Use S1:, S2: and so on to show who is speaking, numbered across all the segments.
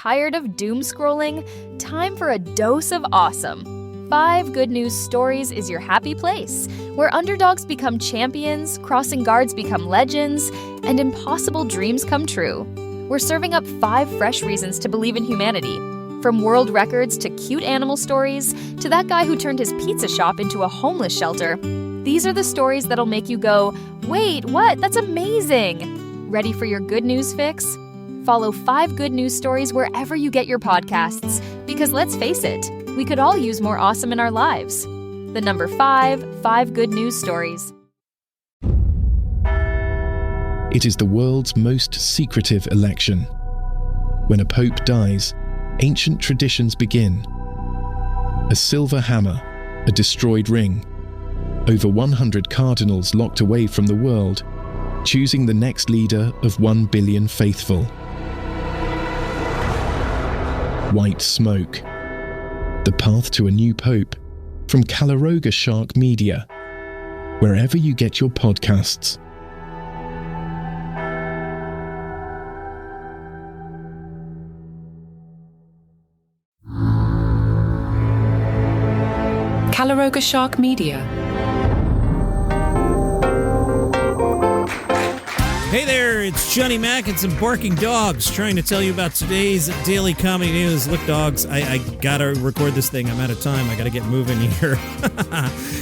S1: Tired of doom scrolling? Time for a dose of awesome. 5 Good News Stories is your happy place, where underdogs become champions, crossing guards become legends, and impossible dreams come true. We're serving up 5 fresh reasons to believe in humanity. From world records to cute animal stories, to that guy who turned his pizza shop into a homeless shelter. These are the stories that'll make you go, wait, what? That's amazing! Ready for your good news fix? Follow 5 Good News Stories wherever you get your podcasts, because let's face it, we could all use more awesome in our lives. The number 5 Good News Stories.
S2: It is the world's most secretive election. When a pope dies, ancient traditions begin. A silver hammer, a destroyed ring, over 100 cardinals locked away from the world, choosing the next leader of 1 billion faithful. White smoke. The path to a new pope, from Caloroga Shark Media, wherever you get your podcasts.
S3: Caloroga Shark Media.
S4: Hey there, it's Johnny Mac and some barking dogs trying to tell you about today's daily comedy news. Look, dogs, I gotta record this thing. I'm out of time. I gotta get moving here.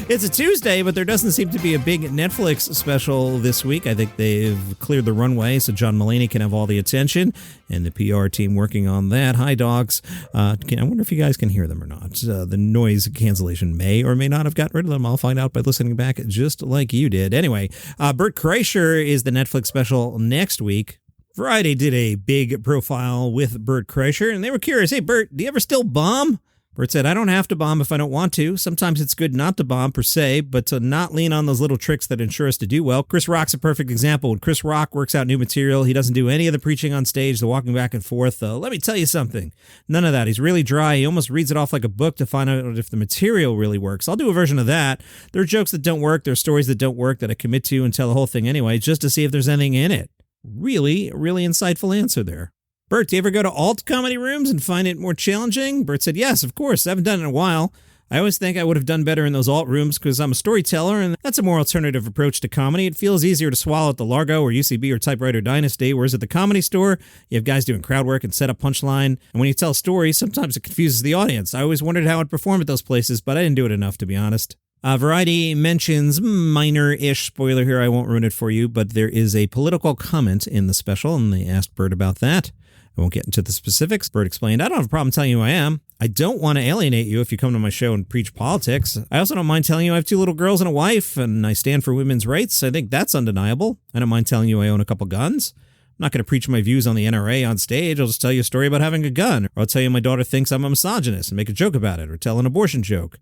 S4: It's a Tuesday, but there doesn't seem to be a big Netflix special this week. I think they've cleared the runway so John Mulaney can have all the attention, and the PR team working on that. Hi, dogs. I wonder if you guys can hear them or not. The noise cancellation may or may not have gotten rid of them. I'll find out by listening back just like you did. Anyway, Bert Kreischer is the Netflix special next week. Variety did a big profile with Bert Kreischer, and they were curious. Hey, Bert, do you ever still bomb? Bert said, I don't have to bomb if I don't want to. Sometimes it's good not to bomb per se, but to not lean on those little tricks that ensure us to do well. Chris Rock's a perfect example. When Chris Rock works out new material, he doesn't do any of the preaching on stage, the walking back and forth. Let me tell you something. None of that. He's really dry. He almost reads it off like a book to find out if the material really works. I'll do a version of that. There are jokes that don't work. There are stories that don't work that I commit to and tell the whole thing anyway, just to see if there's anything in it. Really insightful answer there. Bert, do you ever go to alt comedy rooms and find it more challenging? Bert said, yes, of course. I haven't done it in a while. I always think I would have done better in those alt rooms because I'm a storyteller, and that's a more alternative approach to comedy. It feels easier to swallow at the Largo or UCB or Typewriter Dynasty, whereas at the Comedy Store, you have guys doing crowd work and set up punchline. And when you tell stories, sometimes it confuses the audience. I always wondered how I'd perform at those places, but I didn't do it enough, to be honest. Variety mentions, minor-ish spoiler here, I won't ruin it for you, but there is a political comment in the special, and they asked Bert about that. I won't get into the specifics. Bert explained, I don't have a problem telling you who I am. I don't want to alienate you if you come to my show and preach politics. I also don't mind telling you I have 2 little girls and a wife, and I stand for women's rights. I think that's undeniable. I don't mind telling you I own a couple guns. I'm not going to preach my views on the NRA on stage. I'll just tell you a story about having a gun. Or I'll tell you my daughter thinks I'm a misogynist and make a joke about it, or tell an abortion joke.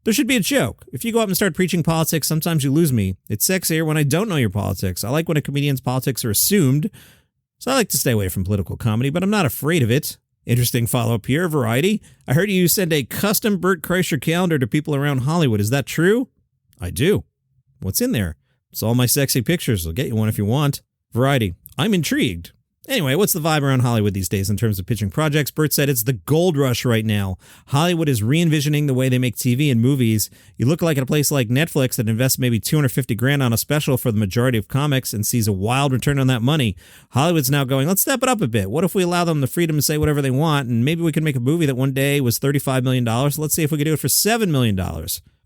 S4: There should be a joke. If you go up and start preaching politics, sometimes you lose me. It's sexier when I don't know your politics. I like when a comedian's politics are assumed. So I like to stay away from political comedy, but I'm not afraid of it. Interesting follow-up here, Variety. I heard you send a custom Bert Kreischer calendar to people around Hollywood. Is that true? I do. What's in there? It's all my sexy pictures. I'll get you one if you want. Variety. I'm intrigued. Anyway, what's the vibe around Hollywood these days in terms of pitching projects? Bert said it's the gold rush right now. Hollywood is re-envisioning the way they make TV and movies. You look like at a place like Netflix that invests maybe $250,000 on a special for the majority of comics and sees a wild return on that money. Hollywood's now going, let's step it up a bit. What if we allow them the freedom to say whatever they want, and maybe we can make a movie that one day was $35 million. Let's see if we can do it for $7 million.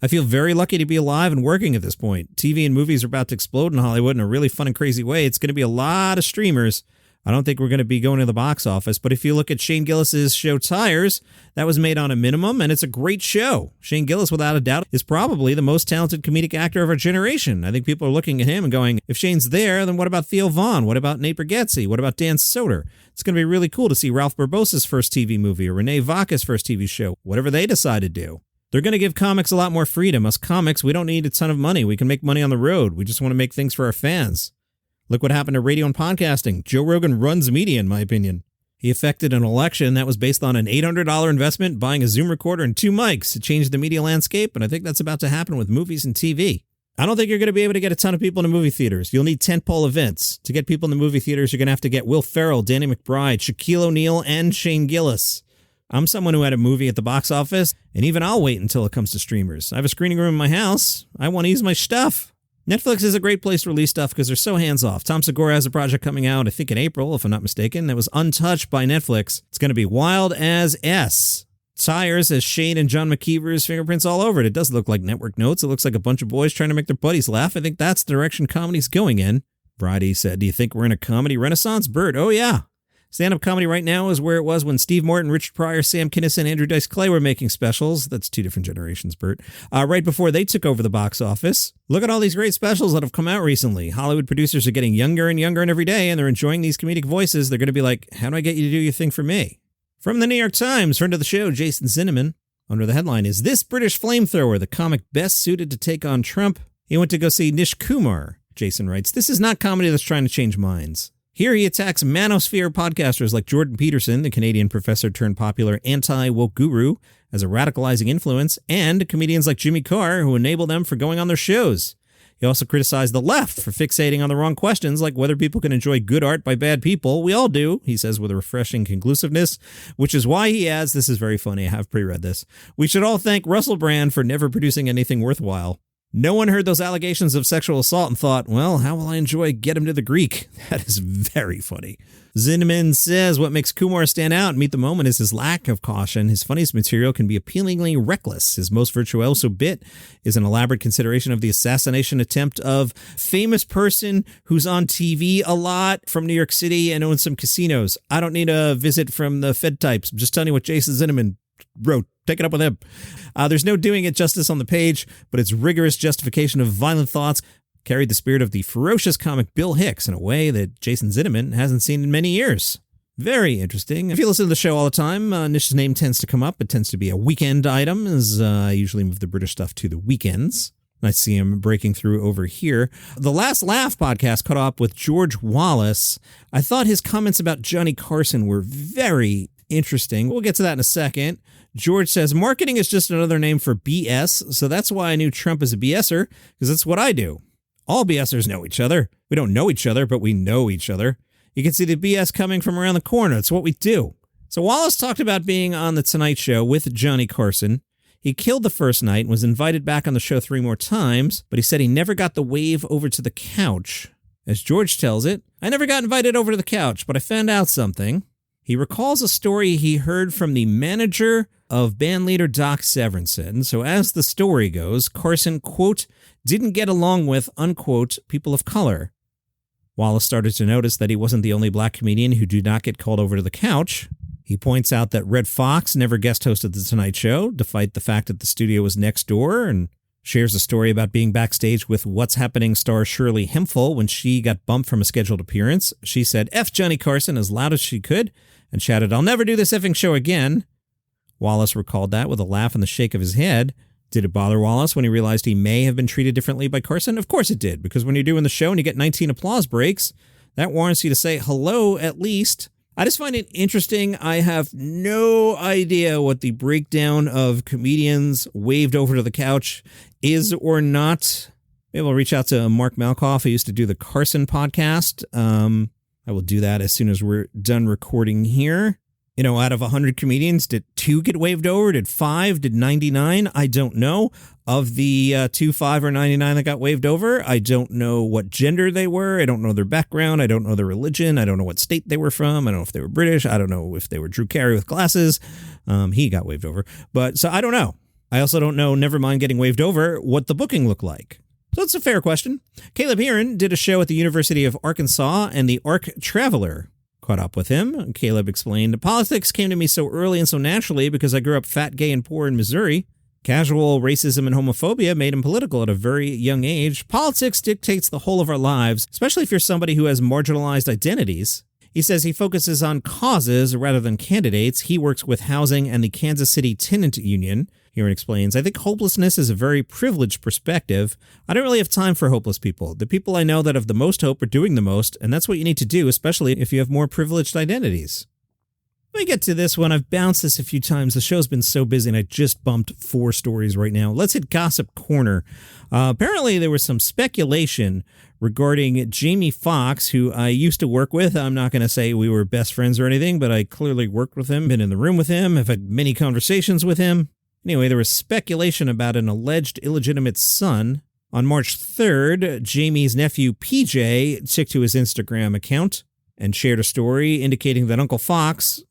S4: I feel very lucky to be alive and working at this point. TV and movies are about to explode in Hollywood in a really fun and crazy way. It's going to be a lot of streamers. I don't think we're going to be going to the box office, but if you look at Shane Gillis's show Tires, that was made on a minimum, and it's a great show. Shane Gillis, without a doubt, is probably the most talented comedic actor of our generation. I think people are looking at him and going, if Shane's there, then what about Theo Vaughn? What about Nate Bargatze? What about Dan Soder? It's going to be really cool to see Ralph Barbosa's first TV movie or Renee Vaca's first TV show, whatever they decide to do. They're going to give comics a lot more freedom. Us comics, we don't need a ton of money. We can make money on the road. We just want to make things for our fans. Look what happened to radio and podcasting. Joe Rogan runs media, in my opinion. He effected an election that was based on an $800 investment, buying a Zoom recorder and 2 mics. It changed the media landscape, and I think that's about to happen with movies and TV. I don't think you're going to be able to get a ton of people in the movie theaters. You'll need tentpole events. To get people in the movie theaters, you're going to have to get Will Ferrell, Danny McBride, Shaquille O'Neal, and Shane Gillis. I'm someone who had a movie at the box office, and even I'll wait until it comes to streamers. I have a screening room in my house. I want to use my stuff. Netflix is a great place to release stuff because they're so hands-off. Tom Segura has a project coming out, I think in April, if I'm not mistaken, that was untouched by Netflix. It's going to be wild as S. Tires as Shane and John McKeever's fingerprints all over it. It does look like network notes. It looks like a bunch of boys trying to make their buddies laugh. I think that's the direction comedy's going in. Variety said, do you think we're in a comedy renaissance? Bert, oh yeah. Stand-up comedy right now is where it was when Steve Martin, Richard Pryor, Sam Kinison, Andrew Dice Clay were making specials. That's two different generations, Bert. Right before they took over the box office. Look at all these great specials that have come out recently. Hollywood producers are getting younger and younger every day, and they're enjoying these comedic voices. They're going to be like, how do I get you to do your thing for me? From the New York Times, friend of the show, Jason Zinnemann. Under the headline, is this British flamethrower the comic best suited to take on Trump? He went to go see Nish Kumar. Jason writes, this is not comedy that's trying to change minds. Here he attacks manosphere podcasters like Jordan Peterson, the Canadian professor turned popular anti-woke guru, as a radicalizing influence, and comedians like Jimmy Carr who enable them for going on their shows. He also criticized the left for fixating on the wrong questions, like whether people can enjoy good art by bad people. We all do, he says with a refreshing conclusiveness, which is why he adds, this is very funny, I have pre-read this, we should all thank Russell Brand for never producing anything worthwhile. No one heard those allegations of sexual assault and thought, well, how will I enjoy Get Him to the Greek? That is very funny. Zinnemann says what makes Kumar stand out and meet the moment is his lack of caution. His funniest material can be appealingly reckless. His most virtuoso bit is an elaborate consideration of the assassination attempt of famous person who's on TV a lot from New York City and owns some casinos. I don't need a visit from the Fed types. I'm just telling you what Jason Zinnemann wrote. Take it up with him. There's no doing it justice on the page, but its rigorous justification of violent thoughts carried the spirit of the ferocious comic Bill Hicks in a way that Jason Zinnemann hasn't seen in many years. Very interesting. If you listen to the show all the time, Nish's name tends to come up. It tends to be a weekend item, as I usually move the British stuff to the weekends. I see him breaking through over here. The Last Laugh podcast caught up with George Wallace. I thought his comments about Johnny Carson were very interesting. We'll get to that in a second. George says, marketing is just another name for BS, so that's why I knew Trump as a BSer, because that's what I do. All BSers know each other. We don't know each other, but we know each other. You can see the BS coming from around the corner. It's what we do. So Wallace talked about being on The Tonight Show with Johnny Carson. He killed the first night and was invited back on the show 3 more times, but he said he never got the wave over to the couch. As George tells it, I never got invited over to the couch, but I found out something. He recalls a story he heard from the manager of bandleader Doc Severinsen. So as the story goes, Carson, quote, didn't get along with, unquote, people of color. Wallace started to notice that he wasn't the only black comedian who did not get called over to the couch. He points out that Red Fox never guest hosted The Tonight Show, despite the fact that the studio was next door, and shares a story about being backstage with What's Happening star Shirley Hemphill when she got bumped from a scheduled appearance. She said, F Johnny Carson as loud as she could and shouted, I'll never do this effing show again. Wallace recalled that with a laugh and the shake of his head. Did it bother Wallace when he realized he may have been treated differently by Carson? Of course it did, because when you're doing the show and you get 19 applause breaks, that warrants you to say hello at least. I just find it interesting. I have no idea what the breakdown of comedians waved over to the couch is or not. Maybe we'll reach out to Mark Malkoff, who used to do the Carson podcast. I will do that as soon as we're done recording here. You know, out of 100 comedians, did 2 get waved over? Did 5? Did 99? I don't know. Of the 2, 5, or 99 that got waved over, I don't know what gender they were. I don't know their background. I don't know their religion. I don't know what state they were from. I don't know if they were British. I don't know if they were Drew Carey with glasses. He got waved over. But so I don't know. I also don't know, never mind getting waved over, what the booking looked like. So it's a fair question. Caleb Heron did a show at the University of Arkansas, and the Ark Traveler caught up with him. Caleb explained, politics came to me so early and so naturally because I grew up fat, gay, and poor in Missouri. Casual racism and homophobia made him political at a very young age. Politics dictates the whole of our lives, especially if you're somebody who has marginalized identities. He says he focuses on causes rather than candidates. He works with housing and the Kansas City Tenant Union. Heron explains, I think hopelessness is a very privileged perspective. I don't really have time for hopeless people. The people I know that have the most hope are doing the most, and that's what you need to do, especially if you have more privileged identities. Let me get to this one. I've bounced this a few times. The show's been so busy, and I just bumped 4 stories right now. Let's hit Gossip Corner. Apparently, there was some speculation regarding Jamie Foxx, who I used to work with. I'm not going to say we were best friends or anything, but I clearly worked with him, been in the room with him, have had many conversations with him. Anyway, there was speculation about an alleged illegitimate son. On March 3rd, Jamie's nephew PJ took to his Instagram account and shared a story indicating that Uncle Fox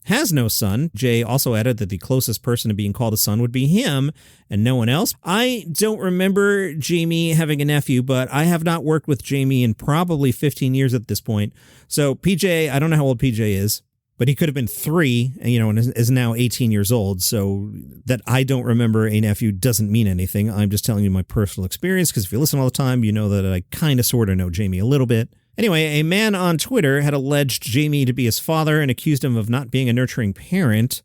S4: has no son. Jay also added that the closest person to being called a son would be him and no one else. I don't remember Jamie having a nephew, but I have not worked with Jamie in probably 15 years at this point. So PJ, I don't know how old PJ is, but he could have been 3, and is now 18 years old. So that I don't remember a nephew doesn't mean anything. I'm just telling you my personal experience, because if you listen all the time, you know that I kind of sort of know Jamie a little bit. Anyway, a man on Twitter had alleged Jamie to be his father and accused him of not being a nurturing parent.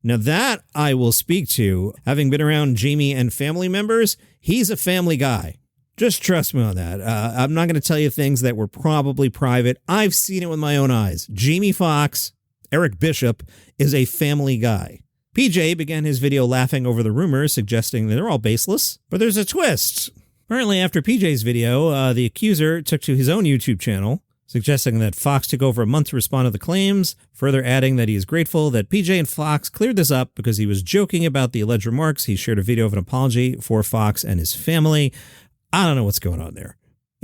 S4: Now that I will speak to. Having been around Jamie and family members, he's a family guy. Just trust me on that. I'm not going to tell you things that were probably private. I've seen it with my own eyes. Jamie Foxx, Eric Bishop, is a family guy. PJ began his video laughing over the rumors, suggesting that they're all baseless. But there's a twist. Apparently, after PJ's video, the accuser took to his own YouTube channel, suggesting that Fox took over a month to respond to the claims, further adding that he is grateful that PJ and Fox cleared this up because he was joking about the alleged remarks. He shared a video of an apology for Fox and his family. I don't know what's going on there.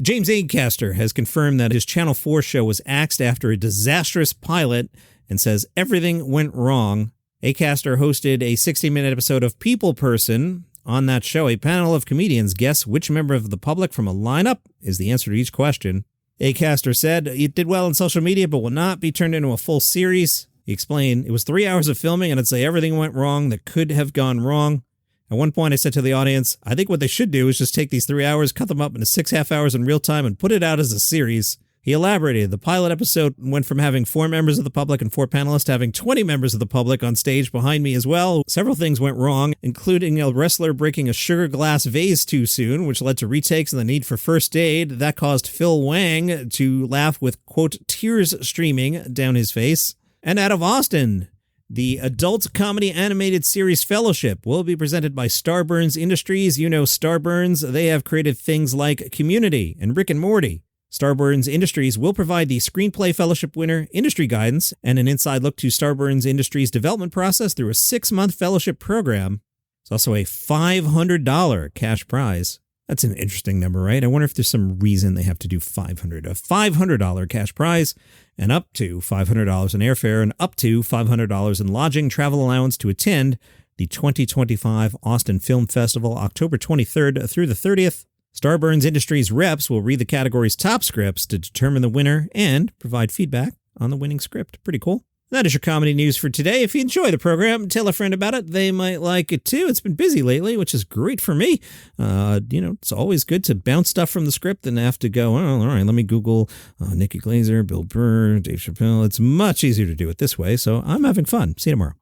S4: James Acaster has confirmed that his Channel 4 show was axed after a disastrous pilot and says everything went wrong. Acaster hosted a 60-minute episode of People Person. On that show, a panel of comedians guess which member of the public from a lineup is the answer to each question. Acaster said it did well on social media, but will not be turned into a full series. He explained, it was 3 hours of filming, and I'd say everything went wrong that could have gone wrong. At one point, I said to the audience, I think what they should do is just take these 3 hours, cut them up into 6 half hours in real time, and put it out as a series. He elaborated, the pilot episode went from having 4 members of the public and 4 panelists to having 20 members of the public on stage behind me as well. Several things went wrong, including a wrestler breaking a sugar glass vase too soon, which led to retakes and the need for first aid. That caused Phil Wang to laugh with, quote, tears streaming down his face. And out of Austin, the adult comedy animated series Fellowship will be presented by Starburns Industries. You know Starburns. They have created things like Community and Rick and Morty. Starburns Industries will provide the Screenplay Fellowship winner industry guidance and an inside look to Starburns Industries' development process through a 6-month fellowship program. It's also a $500 cash prize. That's an interesting number, right? I wonder if there's some reason they have to do $500. A $500 cash prize and up to $500 in airfare and up to $500 in lodging travel allowance to attend the 2025 Austin Film Festival, October 23rd through the 30th. Starburns Industries reps will read the category's top scripts to determine the winner and provide feedback on the winning script. Pretty cool. That is your comedy news for today. If you enjoy the program, tell a friend about it. They might like it too. It's been busy lately, which is great for me. It's always good to bounce stuff from the script and have to go, oh, all right, let me Google Nikki Glaser, Bill Burr, Dave Chappelle. It's much easier to do it this way, so I'm having fun. See you tomorrow.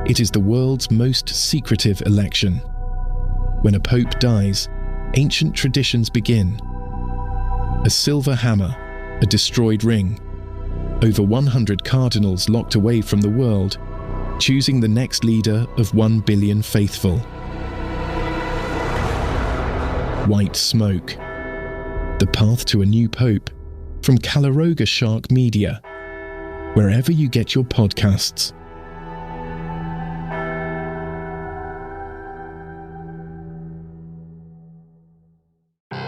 S2: It is the world's most secretive election. When a pope dies, ancient traditions begin. A silver hammer, a destroyed ring, over 100 cardinals locked away from the world, choosing the next leader of 1 billion faithful. White Smoke, the path to a new pope, from Caloroga Shark Media, wherever you get your podcasts.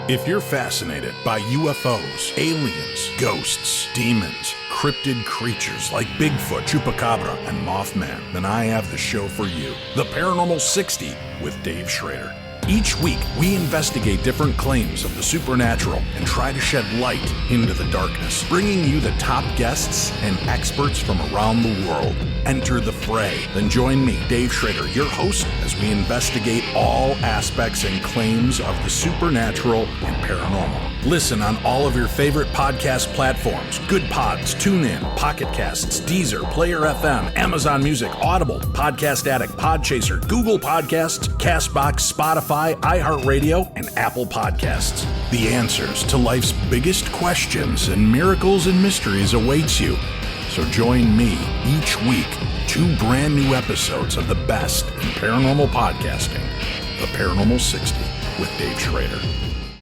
S5: If you're fascinated by UFOs, aliens, ghosts, demons, cryptid creatures like Bigfoot, Chupacabra, and Mothman, then I have the show for you. The Paranormal 60 with Dave Schrader. Each week, we investigate different claims of the supernatural and try to shed light into the darkness, bringing you the top guests and experts from around the world. Enter the fray. Then join me, Dave Schrader, your host, as we investigate all aspects and claims of the supernatural and paranormal. Listen on all of your favorite podcast platforms: Good Pods, TuneIn, Pocket Casts, Deezer, Player FM, Amazon Music, Audible, Podcast Addict, Podchaser, Google Podcasts, CastBox, Spotify, iHeartRadio, and Apple Podcasts. The answers to life's biggest questions and miracles and mysteries awaits you So join me each week, 2 brand new episodes of the best in paranormal podcasting, The Paranormal 60 with Dave Schrader.